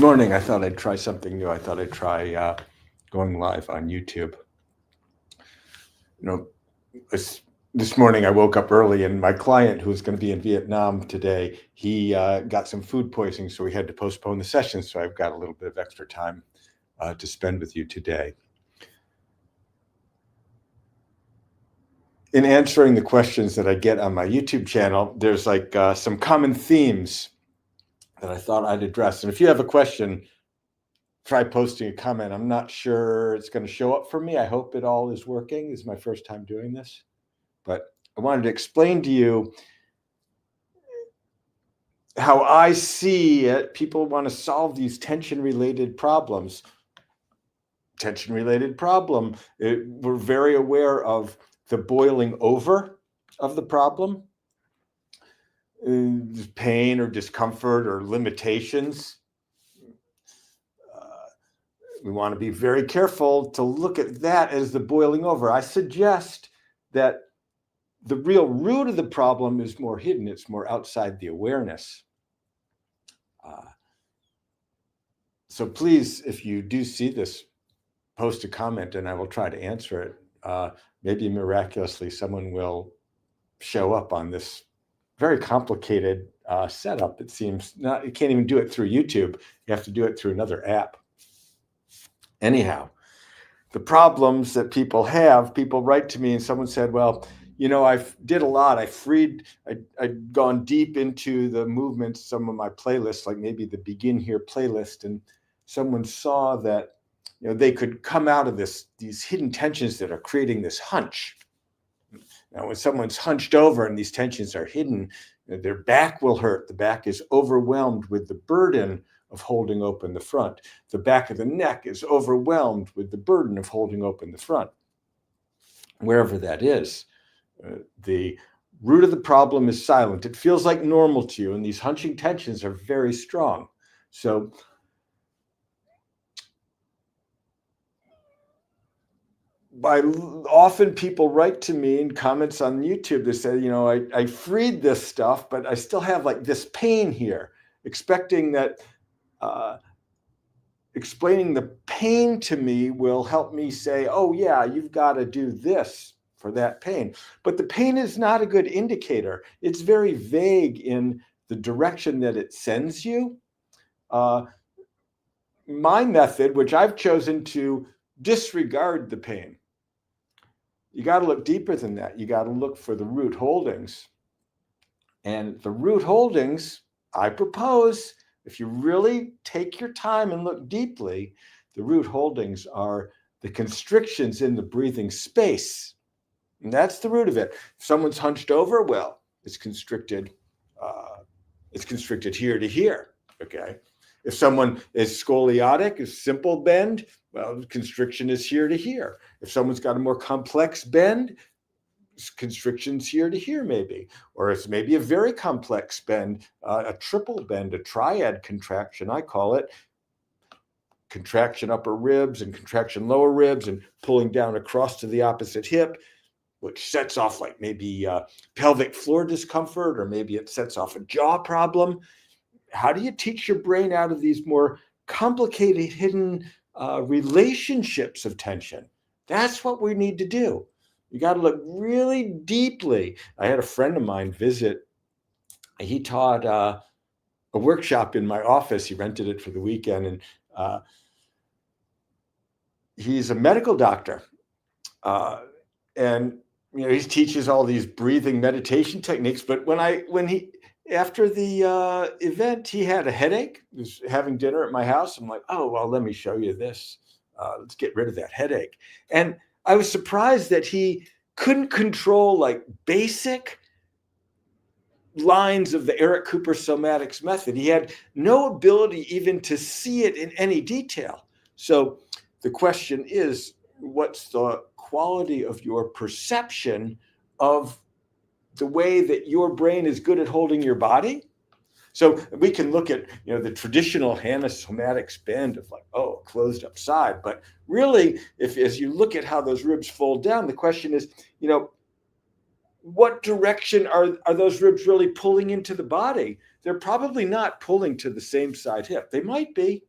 morning. I thought I'd try something new. I thought I'd try going live on YouTube. This morning I woke up early, and my client, who's going to be in Vietnam today, he got some food poisoning, so we had to postpone the session. So I've got a little bit of extra time to spend with you today. In answering the questions that I get on my YouTube channel, there's like some common themes that I thought I'd address. And if you have a question, try posting a comment. I'm not sure it's going to show up for me. I hope it all is working. This is my first time doing this. But I wanted to explain to you how I see it. People want to solve these tension-related problems. Tension-related problem. We're very aware of the boiling over of the problem. Pain or discomfort or limitations. We want to be very careful to look at that as the boiling over. I suggest that the real root of the problem is more hidden. It's more outside the awareness. So please, if you do see this, post a comment and I will try to answer it. Maybe miraculously someone will show up on this very complicated setup. It seems not, you can't even do it through YouTube. You have to do it through another app. Anyhow, the problems that people have, people write to me and someone said, well, you know, I did a lot. I'd gone deep into the movements, some of my playlists, like maybe the Begin Here playlist, and someone saw that, you know, they could come out of these hidden tensions that are creating this hunch. Now, when someone's hunched over and these tensions are hidden, their back will hurt. The back is overwhelmed with the burden of holding open the front. The back of the neck is overwhelmed with the burden of holding open the front. Wherever that is, the root of the problem is silent. It feels like normal to you, and these hunching tensions are very strong. So often people write to me in comments on YouTube. They say, you know, I freed this stuff, but I still have like this pain here, expecting that explaining the pain to me will help me say, oh yeah, you've got to do this for that pain. But the pain is not a good indicator. It's very vague in the direction that it sends you. My method, which I've chosen to disregard the pain. You got to look deeper than that. You got to look for the root holdings. And the root holdings, I propose, if you really take your time and look deeply, the root holdings are the constrictions in the breathing space. And that's the root of it. If someone's hunched over, well, it's constricted here to here, okay? If someone is scoliotic, a simple bend, well, the constriction is here to here. If someone's got a more complex bend, constrictions here to here maybe, or it's maybe a very complex bend, a triple bend, a triad contraction, I call it. Contraction upper ribs and contraction lower ribs and pulling down across to the opposite hip, which sets off like maybe pelvic floor discomfort, or maybe it sets off a jaw problem. How do you teach your brain out of these more complicated hidden relationships of tension? That's what we need to do. You got to look really deeply. I had a friend of mine visit. He taught a workshop in my office. He rented it for the weekend, and he's a medical doctor. And you know, he teaches all these breathing meditation techniques. But after the event, he had a headache. He was having dinner at my house. I'm like, oh, well, let me show you this. Let's get rid of that headache. And I was surprised that he couldn't control like basic lines of the Eric Cooper Somatics method. He had no ability even to see it in any detail. So the question is, what's the quality of your perception of the way that your brain is good at holding your body? So we can look at, you know, the traditional Hanna somatics bend of like, oh, closed up side. But really, as you look at how those ribs fold down, the question is, you know, what direction are those ribs really pulling into the body? They're probably not pulling to the same side hip. They might be,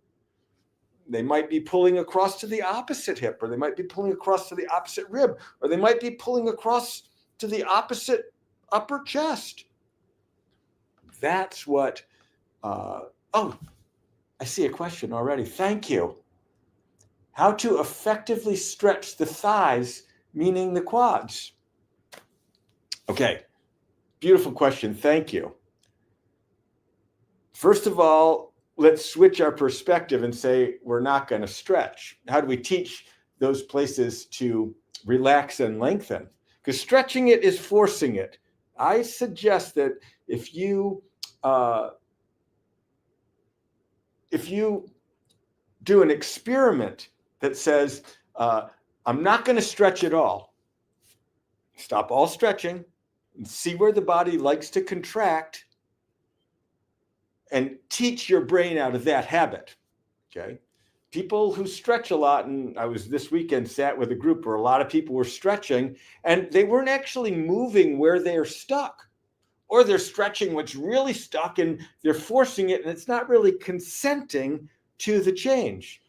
They might be pulling across to the opposite hip, or they might be pulling across to the opposite rib, or they might be pulling across to the opposite upper chest. That's what, oh, I see a question already. Thank you. How to effectively stretch the thighs, meaning the quads? Okay, beautiful question. Thank you. First of all, let's switch our perspective and say we're not going to stretch. How do we teach those places to relax and lengthen? Because stretching it is forcing it. I suggest that if you do an experiment that says, I'm not going to stretch at all, stop all stretching and see where the body likes to contract, and teach your brain out of that habit, okay? People who stretch a lot, and I was this weekend sat with a group where a lot of people were stretching, and they weren't actually moving where they're stuck, or they're stretching what's really stuck and they're forcing it, and it's not really consenting to the change.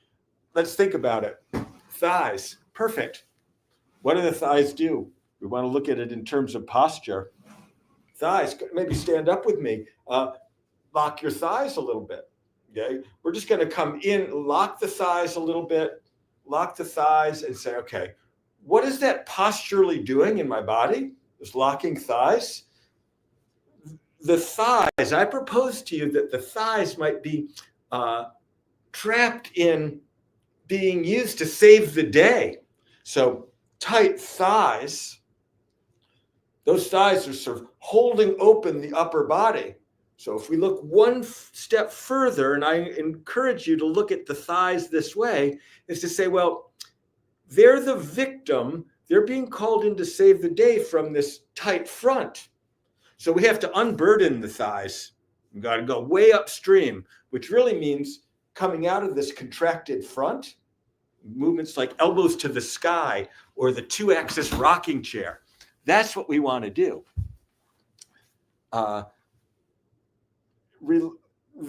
Let's think about it. Thighs, perfect. What do the thighs do? We want to look at it in terms of posture. Thighs, maybe stand up with me. Lock your thighs a little bit, okay? We're just going to come in, lock the thighs a little bit, lock the thighs, and say, okay, what is that posturally doing in my body? Is locking thighs? The thighs, I propose to you that the thighs might be trapped in being used to save the day. So tight thighs, those thighs are sort of holding open the upper body. So if we look one step further, and I encourage you to look at the thighs this way, is to say, well, they're the victim. They're being called in to save the day from this tight front. So we have to unburden the thighs. We've got to go way upstream, which really means coming out of this contracted front, movements like elbows to the sky or the 2-axis rocking chair. That's what we want to do. The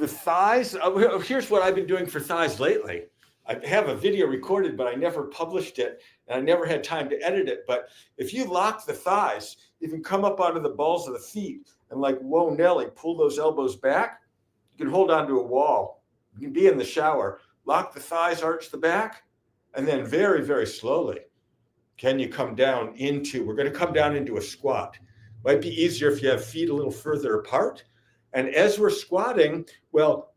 thighs, here's what I've been doing for thighs lately. I have a video recorded, but I never published it, and I never had time to edit it. But if you lock the thighs, you can come up onto the balls of the feet and, like, whoa, Nelly, pull those elbows back. You can hold onto a wall. You can be in the shower. Lock the thighs, arch the back, and then very, very slowly, can you come down into, we're going to come down into a squat. Might be easier if you have feet a little further apart. And as we're squatting, well,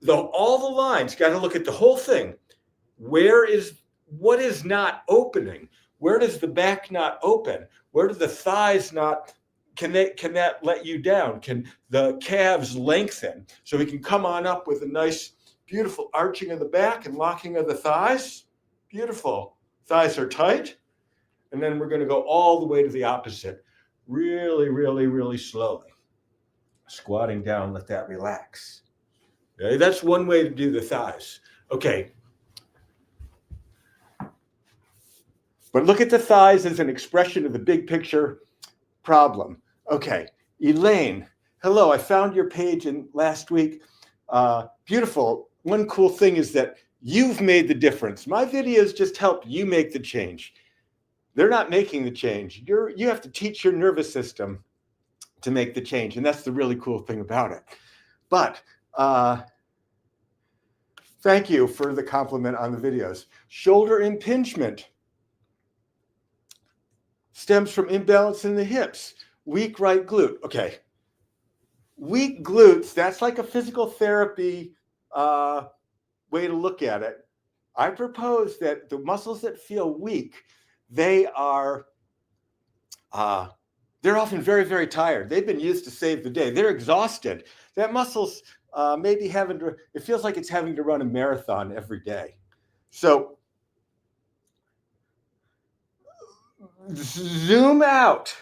all the lines, got to look at the whole thing. What is not opening? Where does the back not open? Where do the thighs not, can that let you down? Can the calves lengthen? So we can come on up with a nice, beautiful arching of the back and locking of the thighs. Beautiful. Thighs are tight. And then we're going to go all the way to the opposite. Really, really, really slowly. Squatting down, let that relax. Okay, that's one way to do the thighs. Okay. But look at the thighs as an expression of the big picture problem. Okay, Elaine, hello, I found your page last week. Beautiful. One cool thing is that you've made the difference. My videos just help you make the change. They're not making the change. You have to teach your nervous system to make the change. And that's the really cool thing about it. But thank you for the compliment on the videos. Shoulder impingement stems from imbalance in the hips. Weak right glute. Okay. Weak glutes, that's like a physical therapy way to look at it. I propose that the muscles that feel weak, they're often very, very tired. They've been used to save the day. They're exhausted. That muscle's maybe it feels like it's having to run a marathon every day. So zoom out,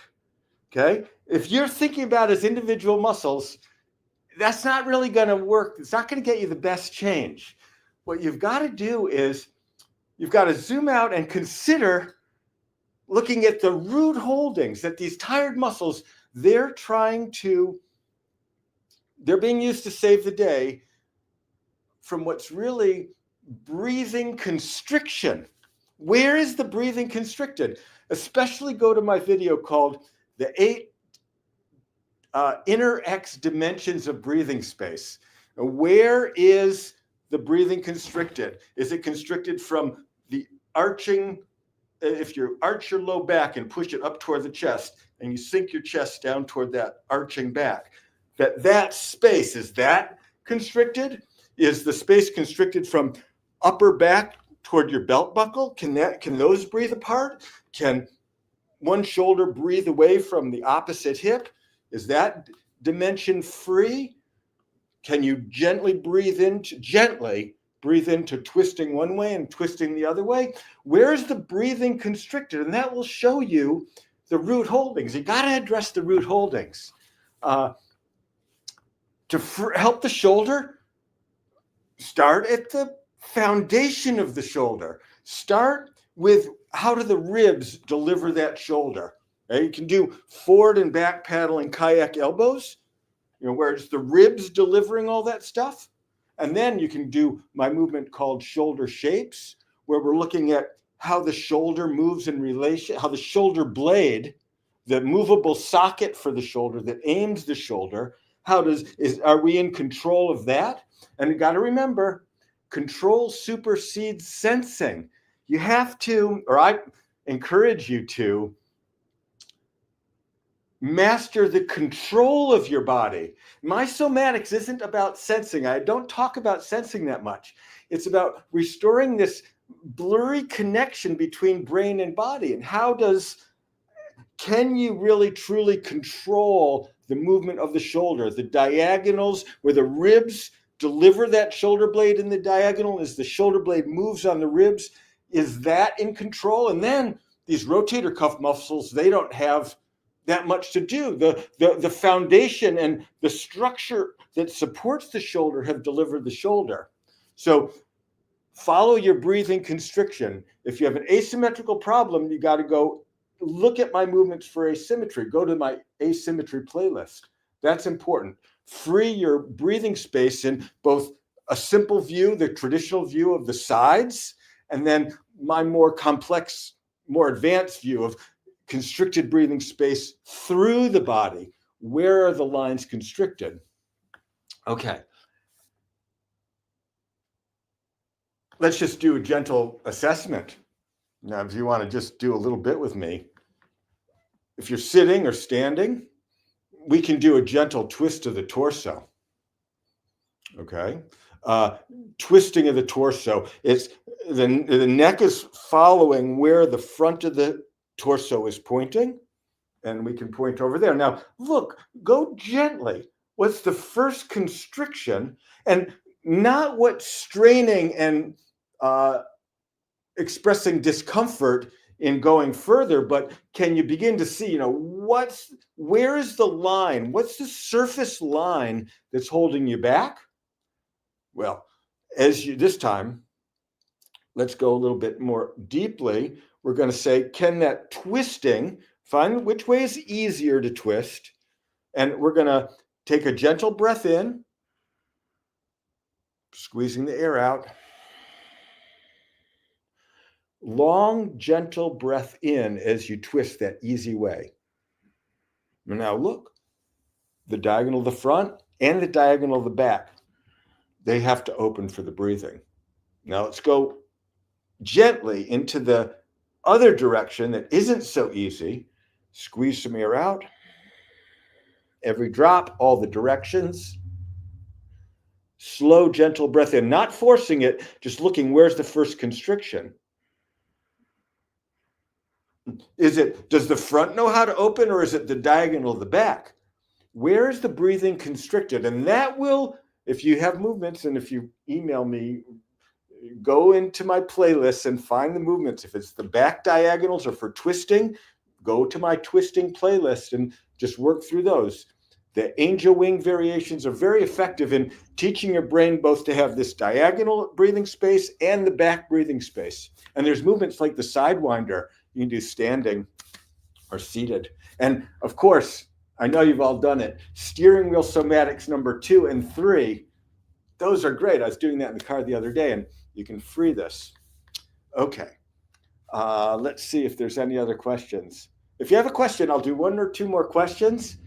okay? If you're thinking about as individual muscles, that's not really going to work. It's not going to get you the best change. What you've got to do is you've got to zoom out and consider looking at the rude holdings that these tired muscles, they're being used to save the day from what's really breathing constriction. Where is the breathing constricted? Especially go to my video called The 8 Inner X Dimensions of Breathing Space. Where is the breathing constricted? Is it constricted from the arching? If you arch your low back and push it up toward the chest, and you sink your chest down toward that arching back, that space, is that constricted? Is the space constricted from upper back toward your belt buckle? Can those breathe apart? Can one shoulder breathe away from the opposite hip? Is that dimension free? Can you gently breathe into twisting one way and twisting the other way? Where's the breathing constricted? And that will show you the root holdings. You got to address the root holdings. To help the shoulder, start at the foundation of the shoulder. Start with how do the ribs deliver that shoulder. You can do forward and back paddle and kayak elbows, where it's the ribs delivering all that stuff. And then you can do my movement called shoulder shapes, where we're looking at how the shoulder moves in relation, how the shoulder blade, the movable socket for the shoulder that aims the shoulder, are we in control of that? And you got to remember, control supersedes sensing. You have to, or I encourage you to, master the control of your body. My somatics isn't about sensing. I don't talk about sensing that much. It's about restoring this blurry connection between brain and body. And can you really truly control the movement of the shoulder, the diagonals where the ribs deliver that shoulder blade in the diagonal as the shoulder blade moves on the ribs? Is that in control? And then these rotator cuff muscles, they don't have that much to do. The foundation and the structure that supports the shoulder have delivered the shoulder. So follow your breathing constriction. If you have an asymmetrical problem, you got to go look at my movements for asymmetry. Go to my asymmetry playlist. That's important. Free your breathing space in both a simple view, the traditional view of the sides, and then my more complex, more advanced view of constricted breathing space through the body. Where are the lines constricted? Okay. Let's just do a gentle assessment. Now, if you want to just do a little bit with me, if you're sitting or standing, we can do a gentle twist of the torso. Okay. Twisting of the torso. It's the neck is following where the front of the torso is pointing, and we can point over there. Now, look, go gently. What's the first constriction? And not what's straining and expressing discomfort in going further, but can you begin to see, where is the line? What's the surface line that's holding you back? Well, this time, let's go a little bit more deeply. We're going to say, can that twisting, find which way is easier to twist, and we're going to take a gentle breath in, squeezing the air out. Long, gentle breath in as you twist that easy way. Now look, the diagonal of the front and the diagonal of the back, they have to open for the breathing. Now let's go gently into the other direction that isn't so easy. Squeeze some air out. Every drop, all the directions. Slow, gentle breath in, not forcing it, just looking where's the first constriction. Does the front know how to open, or is it the diagonal of the back? Where is the breathing constricted? And that will, if you have movements, and if you email me, go into my playlist and find the movements. If it's the back diagonals or for twisting, go to my twisting playlist and just work through those. The angel wing variations are very effective in teaching your brain both to have this diagonal breathing space and the back breathing space. And there's movements like the sidewinder you can do standing or seated. And of course, I know you've all done it. Steering wheel somatics number 2 and 3. those are great. I was doing that in the car the other day, and you can free this. Okay. Let's see if there's any other questions. If you have a question, I'll do 1 or 2 more questions.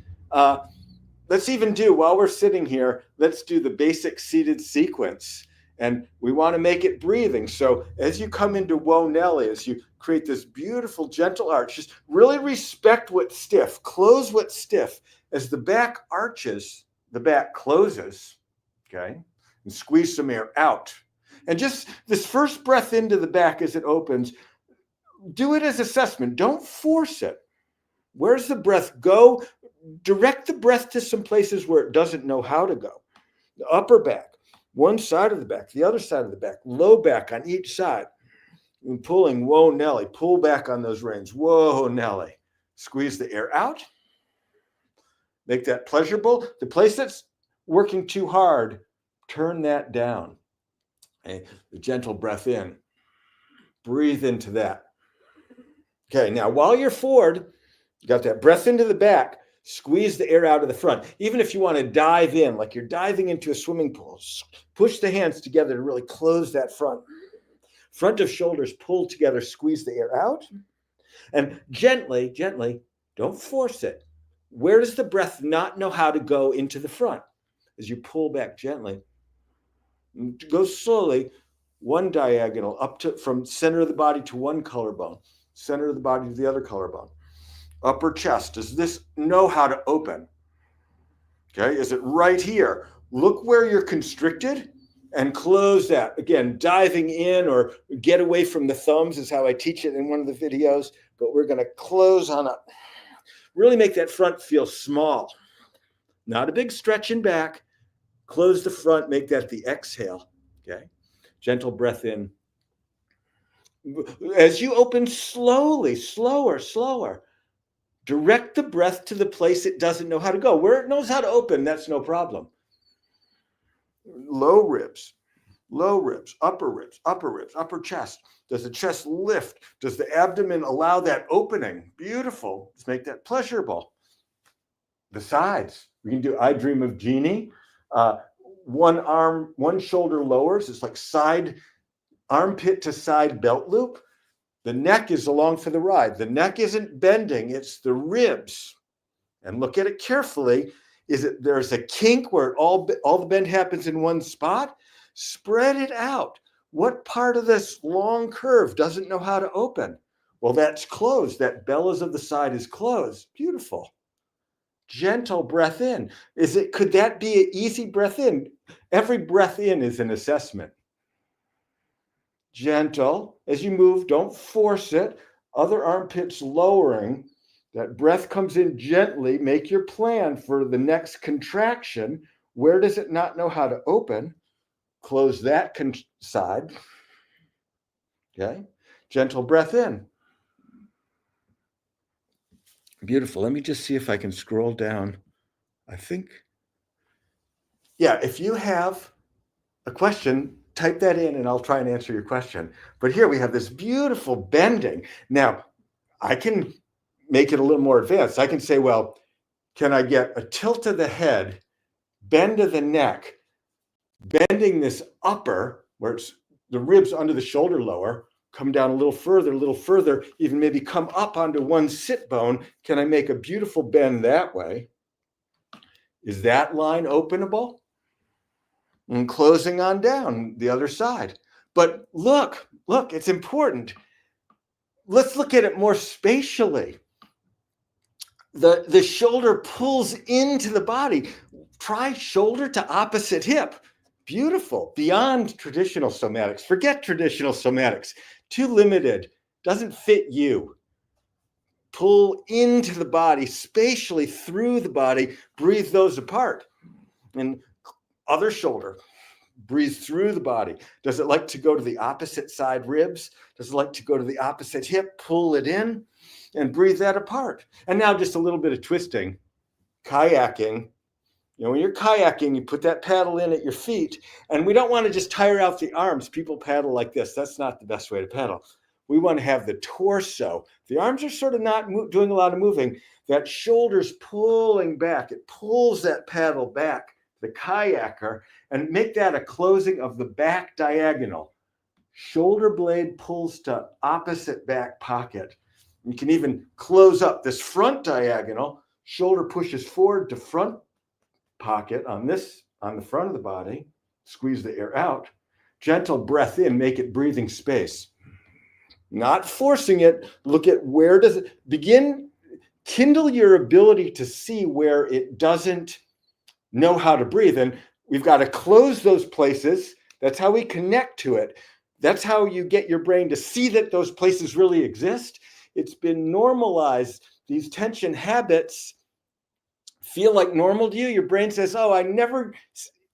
Let's even do, while we're sitting here, let's do the basic seated sequence. And we want to make it breathing. So as you come into Whoa Nelly, as you create this beautiful, gentle arch, just really respect what's stiff. Close what's stiff. As the back arches, the back closes, okay? And squeeze some air out. And just this first breath into the back as it opens, do it as assessment. Don't force it. Where's the breath go? Direct the breath to some places where it doesn't know how to go. The upper back, one side of the back, the other side of the back, low back on each side. And pulling, Whoa Nelly, pull back on those reins. Whoa Nelly. Squeeze the air out. Make that pleasurable. The place that's working too hard, turn that down. Okay. The gentle breath in. Breathe into that. Okay, now while you're forward, you got that breath into the back, squeeze the air out of the front. Even if you want to dive in, like you're diving into a swimming pool, push the hands together to really close that front. Front of shoulders pull together, squeeze the air out. And gently, gently, don't force it. Where does the breath not know how to go into the front? As you pull back gently, go slowly, one diagonal up to from center of the body to one collarbone. Center of the body to the other collarbone. Upper chest, does this know how to open? Okay, is it right here? Look where you're constricted and close that. Again, diving in or get away from the thumbs is how I teach it in one of the videos, but we're gonna close on up. Really make that front feel small. Not a big stretch in back. Close the front, make that the exhale, okay? Gentle breath in. As you open slowly, slower, slower, direct the breath to the place it doesn't know how to go. Where it knows how to open, that's no problem. Low ribs, upper ribs, upper chest. Does the chest lift? Does the abdomen allow that opening? Beautiful. Let's make that pleasurable. The sides. We can do I Dream of Jeannie. One arm, one shoulder lowers. It's like side armpit to side belt loop. The neck is along for the ride. The neck isn't bending, it's the ribs. And look at it carefully. There's a kink where all the bend happens in one spot? Spread it out. What part of this long curve doesn't know how to open? Well, that's closed. That bellows of the side is closed. Beautiful. Gentle breath in. Could that be an easy breath in? Every breath in is an assessment. Gentle. As you move, don't force it. Other armpits lowering. That breath comes in gently. Make your plan for the next contraction. Where does it not know how to open? Close that side. Okay. Gentle breath in. Beautiful. Let me just see if I can scroll down. I think. Yeah, if you have a question, type that in and I'll try and answer your question. But here we have this beautiful bending. Now, I can make it a little more advanced. I can say, well, can I get a tilt of the head, bend of the neck, bending this upper, where it's the ribs under the shoulder lower, come down a little further, even maybe come up onto one sit bone. Can I make a beautiful bend that way? Is that line openable? And closing on down the other side. But look, it's important. Let's look at it more spatially. The shoulder pulls into the body. Try shoulder to opposite hip. Beautiful. Beyond traditional somatics. Forget traditional somatics. Too limited. Doesn't fit you. Pull into the body, spatially through the body. Breathe those apart. And other shoulder. Breathe through the body. Does it like to go to the opposite side ribs? Does it like to go to the opposite hip? Pull it in and breathe that apart. And now just a little bit of twisting. Kayaking. When you're kayaking, you put that paddle in at your feet, and we don't want to just tire out the arms. People paddle like this. That's not the best way to paddle. We want to have the torso. The arms are sort of not doing a lot of moving. That shoulder's pulling back. It pulls that paddle back. the kayaker, and make that a closing of the back diagonal. Shoulder blade pulls to opposite back pocket. You can even close up this front diagonal. Shoulder pushes forward to front pocket on the front of the body. Squeeze the air out. Gentle breath in, make it breathing space. Not forcing it. Look at where does it begin. Kindle your ability to see where it doesn't know how to breathe. And we've got to close those places. That's how we connect to it. That's how you get your brain to see that those places really exist. It's been normalized. These tension habits feel like normal to you. Your brain says, oh, I never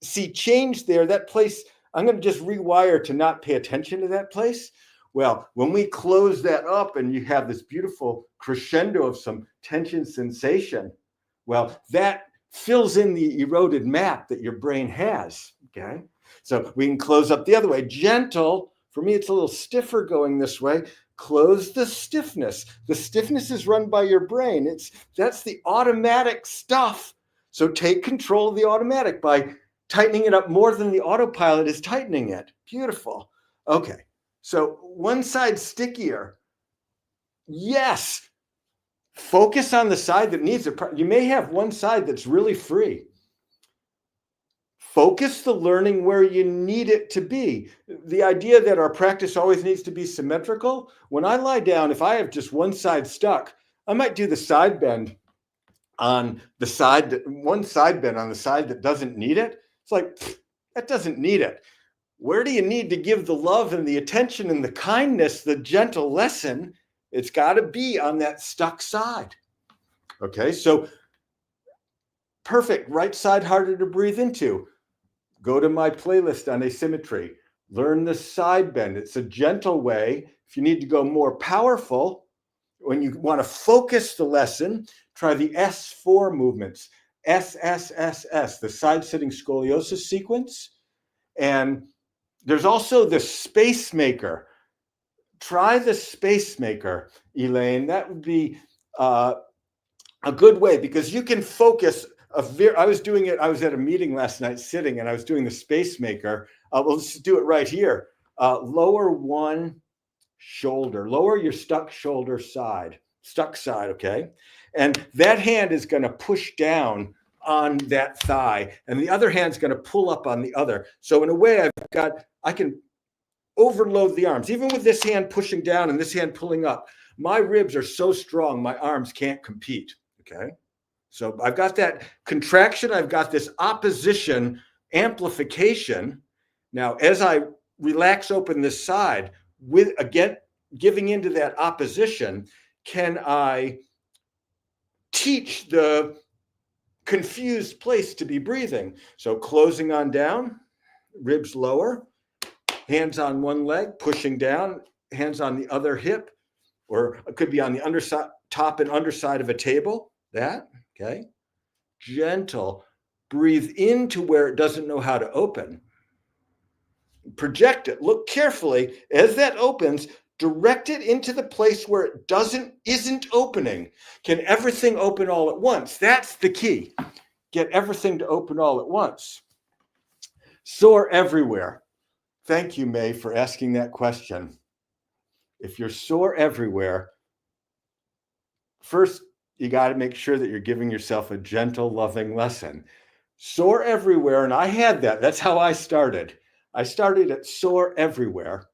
see change there. That place, I'm going to just rewire to not pay attention to that place. Well, when we close that up and you have this beautiful crescendo of some tension sensation, well, that fills in the eroded map that your brain has, okay? So we can close up the other way. Gentle, for me, it's a little stiffer going this way. Close the stiffness. The stiffness is run by your brain. That's the automatic stuff. So take control of the automatic by tightening it up more than the autopilot is tightening it. Beautiful. Okay. So one side stickier. Yes. Focus on the side that needs it. You may have one side that's really free. Focus the learning where you need it to be. The idea that our practice always needs to be symmetrical. When I lie down, if I have just one side stuck, I might do the side bend on the side one side bend on the side that doesn't need it. It's like, that doesn't need it. Where do you need to give the love and the attention and the kindness, the gentle lesson? It's got to be on that stuck side. Okay, so perfect. Right side harder to breathe into. Go to my playlist on asymmetry. Learn the side bend. It's a gentle way. If you need to go more powerful, when you want to focus the lesson, try the S4 movements. SSSS, the side sitting scoliosis sequence. And there's also the Spacemaker. Try the Spacemaker, Elaine. That would be a good way because you can focus. I was doing it. I was at a meeting last night sitting and I was doing the Spacemaker. We'll just do it right here. Lower one shoulder, lower your stuck side, okay? And that hand is going to push down on that thigh and the other hand's going to pull up on the other. So in a way I can overload the arms. Even with this hand pushing down and this hand pulling up, my ribs are so strong, my arms can't compete, okay? So I've got that contraction, I've got this opposition amplification. Now, as I relax open this side, with again, giving into that opposition, can I teach the confused place to be breathing? So closing on down, ribs lower, hands on one leg, pushing down, hands on the other hip, or it could be on the underside, top and underside of a table, that. Okay, gentle, breathe into where it doesn't know how to open. Project it, look carefully as that opens, direct it into the place where it isn't opening. Can everything open all at once? That's the key. Get everything to open all at once. Sore everywhere. Thank you, May, for asking that question. If you're sore everywhere, first, you got to make sure that you're giving yourself a gentle, loving lesson. Sore everywhere, and I had that. That's how I started. I started at sore everywhere.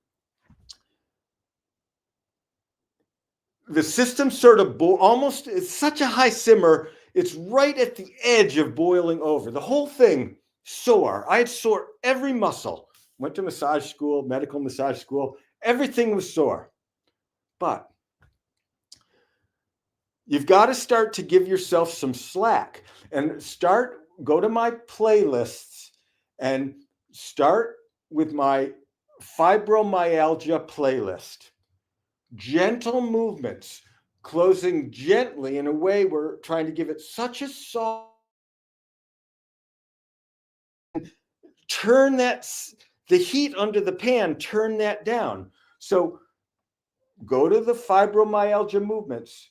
The system sort of almost, it's such a high simmer, it's right at the edge of boiling over. The whole thing sore. I had sore every muscle. Went to massage school, medical massage school. Everything was sore. But you've got to start to give yourself some slack and go to my playlists and start with my fibromyalgia playlist. Gentle movements, closing gently in a way we're trying to give it such a soft, turn the heat under the pan, turn that down. So go to the fibromyalgia movements,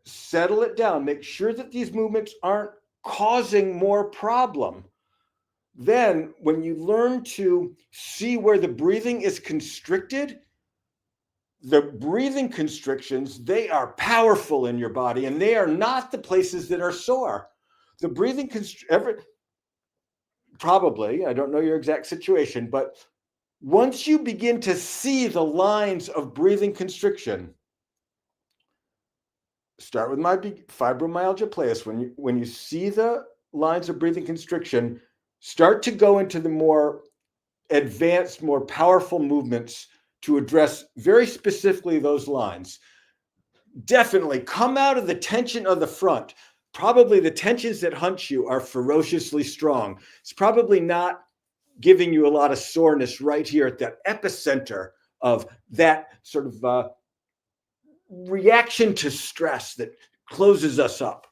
settle it down, make sure that these movements aren't causing more problem. Then when you learn to see where the breathing is constricted, the breathing constrictions, they are powerful in your body, and they are not the places that are sore. The breathing probably, I don't know your exact situation, but once you begin to see the lines of breathing constriction, start with my fibromyalgia playlist. When you see the lines of breathing constriction, start to go into the more advanced, more powerful movements to address very specifically those lines. Definitely come out of the tension of the front. Probably the tensions that hunch you are ferociously strong. It's probably not giving you a lot of soreness right here at that epicenter of that sort of reaction to stress that closes us up.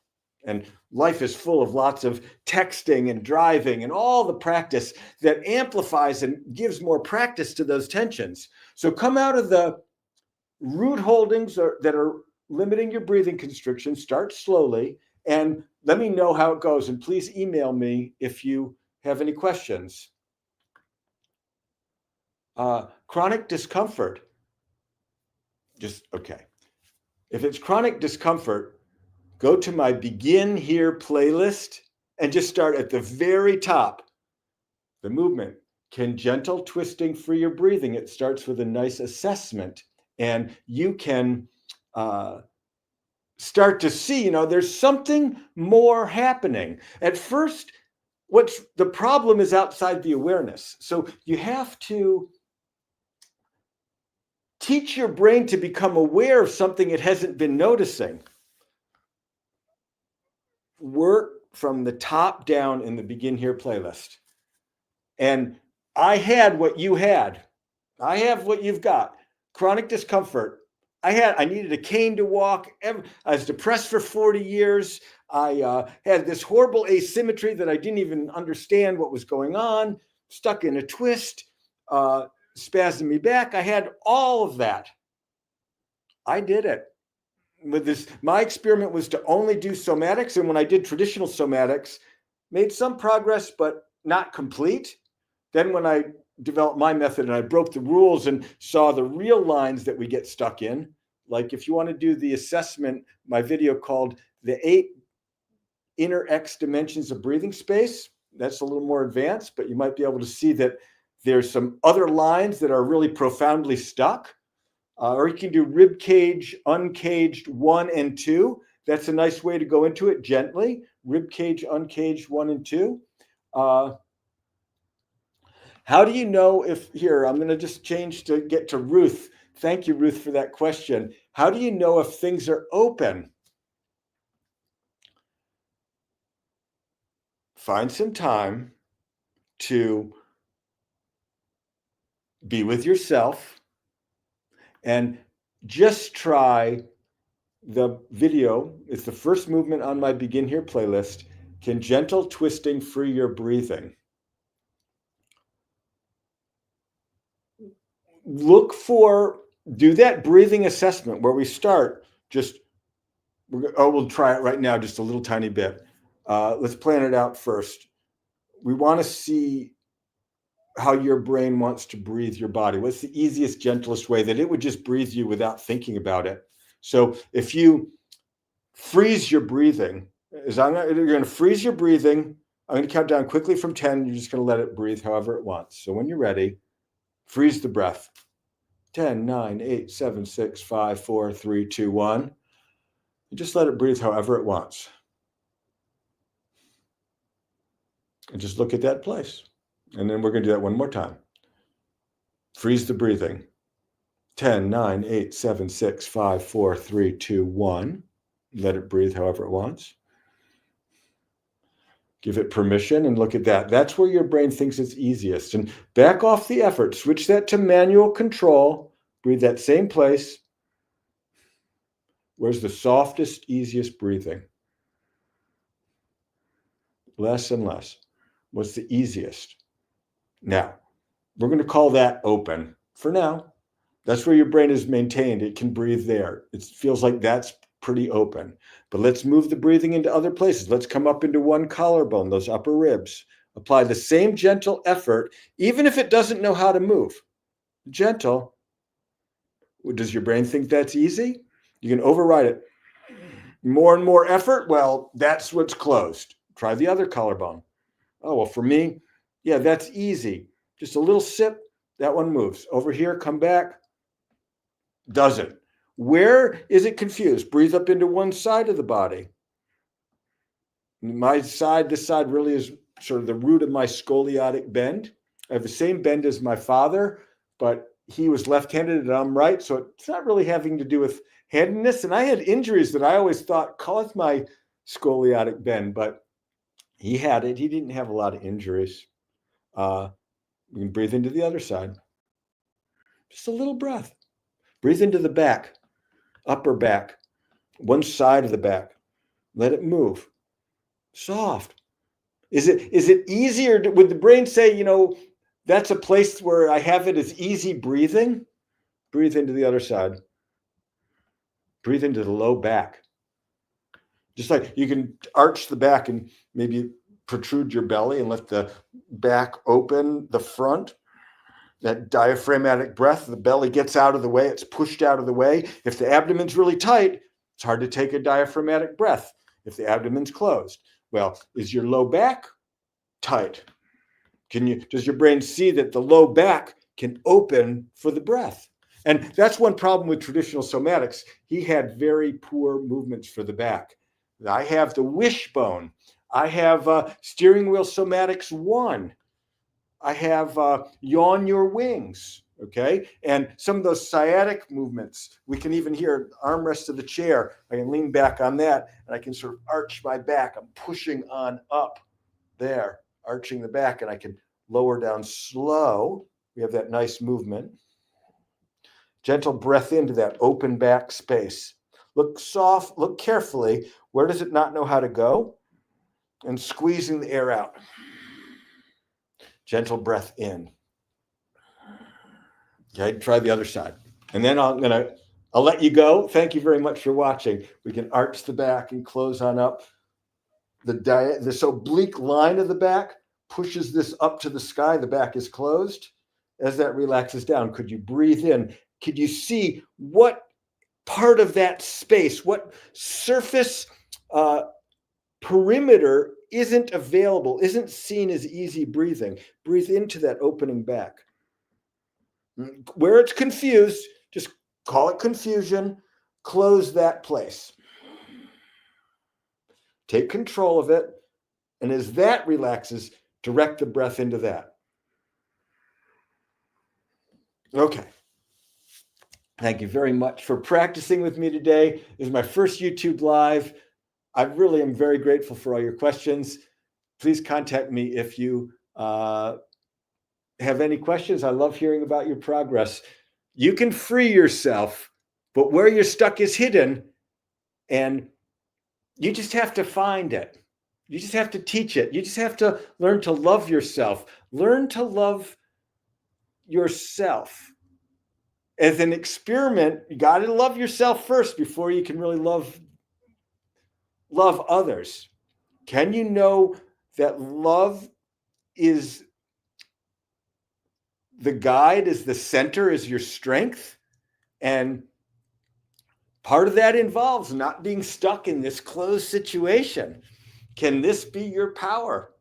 And life is full of lots of texting and driving and all the practice that amplifies and gives more practice to those tensions. So come out of the root holdings that are limiting your breathing constriction. Start slowly and let me know how it goes. And please email me if you have any questions. Chronic discomfort. Okay. If it's chronic discomfort, go to my Begin Here playlist and just start at the very top. The movement, can gentle twisting free your breathing? It starts with a nice assessment, and you can start to see, there's something more happening. At first, what's the problem is outside the awareness. So you have to teach your brain to become aware of something it hasn't been noticing. Work from the top down in the Begin Here playlist. And I had what you had. I have what you've got. Chronic discomfort. I needed a cane to walk. I was depressed for 40 years. I had this horrible asymmetry that I didn't even understand what was going on, stuck in a twist, spasming me back. I had all of that. I did it. With this, my experiment was to only do somatics. And when I did traditional somatics, made some progress, but not complete. Then when I developed my method and I broke the rules and saw the real lines that we get stuck in, like if you want to do the assessment, my video called The 8 Inner X Dimensions of Breathing Space, that's a little more advanced, but you might be able to see that there's some other lines that are really profoundly stuck. Or you can do rib cage, uncaged 1 and 2. That's a nice way to go into it gently. Rib cage, uncaged 1 and 2. How do you know if, here, I'm going to just change to get to Ruth. Thank you, Ruth, for that question. How do you know if things are open? Find some time to be with yourself and just try the video. It's the first movement on my Begin Here playlist. Can gentle twisting free your breathing? Do that breathing assessment where we start we'll try it right now, just a little tiny bit. Let's plan it out first. We want to see how your brain wants to breathe your body. What's the easiest, gentlest way that it would just breathe you without thinking about it? So if you freeze your breathing, you're going to freeze your breathing. I'm going to count down quickly from 10. You're just going to let it breathe however it wants. So when you're ready, freeze the breath. 10, 9, 8, 7, 6, 5, 4, 3, 2, 1. And just let it breathe however it wants. And just look at that place. And then we're going to do that one more time. Freeze the breathing. 10, 9, 8, 7, 6, 5, 4, 3, 2, 1. Let it breathe however it wants. Give it permission and look at that. That's where your brain thinks it's easiest. And back off the effort. Switch that to manual control. Breathe that same place. Where's the softest, easiest breathing? Less and less. What's the easiest? Now, we're going to call that open for now. That's where your brain is maintained. It can breathe there. It feels like that's pretty open. But let's move the breathing into other places. Let's come up into one collarbone, those upper ribs. Apply the same gentle effort, even if it doesn't know how to move. Gentle. Does your brain think that's easy? You can override it. More and more effort, well, that's what's closed. Try the other collarbone. Oh, well, for me, yeah, that's easy. Just a little sip, that one moves. Over here, come back. Doesn't. Where is it confused? Breathe up into one side of the body. My side, this side really is sort of the root of my scoliotic bend. I have the same bend as my father, but he was left-handed and I'm right. So it's not really having to do with handedness. And I had injuries that I always thought caused my scoliotic bend, but he had it. He didn't have a lot of injuries. You can breathe into the other side. Just a little breath. Breathe into the back, upper back, one side of the back. Let it move. Soft. Is it easier? Would the brain say, you know, that's a place where I have it as easy breathing? Breathe into the other side. Breathe into the low back. Just like you can arch the back and maybe protrude your belly and let the back open the front. That diaphragmatic breath, the belly gets out of the way, it's pushed out of the way. If the abdomen's really tight, it's hard to take a diaphragmatic breath. If the abdomen's closed, well, is your low back tight? Does your brain see that the low back can open for the breath? And that's one problem with traditional somatics. He had very poor movements for the back. I have the wishbone. I have steering wheel somatics 1. I have yawn your wings, okay? And some of those sciatic movements, we can even hear armrest of the chair. I can lean back on that and I can sort of arch my back. I'm pushing on up there, arching the back, and I can lower down slow. We have that nice movement. Gentle breath into that open back space. Look soft, look carefully. Where does it not know how to go? And squeezing the air out. Gentle breath in. Okay, try the other side. And then I'll let you go. Thank you very much for watching. We can arch the back and close on up. This oblique line of the back pushes this up to the sky. The back is closed. As that relaxes down, could you breathe in? Could you see what part of that space, what surface perimeter isn't available, isn't seen as easy breathing? Breathe into that opening back. Where it's confused, just call it confusion, close that place. Take control of it, and as that relaxes, direct the breath into that. Okay. Thank you very much for practicing with me today. This is my first YouTube Live. I really am very grateful for all your questions. Please contact me if you have any questions. I love hearing about your progress. You can free yourself, but where you're stuck is hidden, and you just have to find it. You just have to teach it. You just have to learn to love yourself. Learn to love yourself. As an experiment, you got to love yourself first before you can really love others. Can you know that love is the guide, is the center, is your strength? And part of that involves not being stuck in this closed situation. Can this be your power?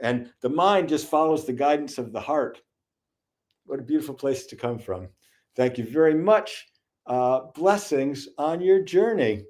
And the mind just follows the guidance of the heart. What a beautiful place to come from. Thank you very much. Blessings on your journey.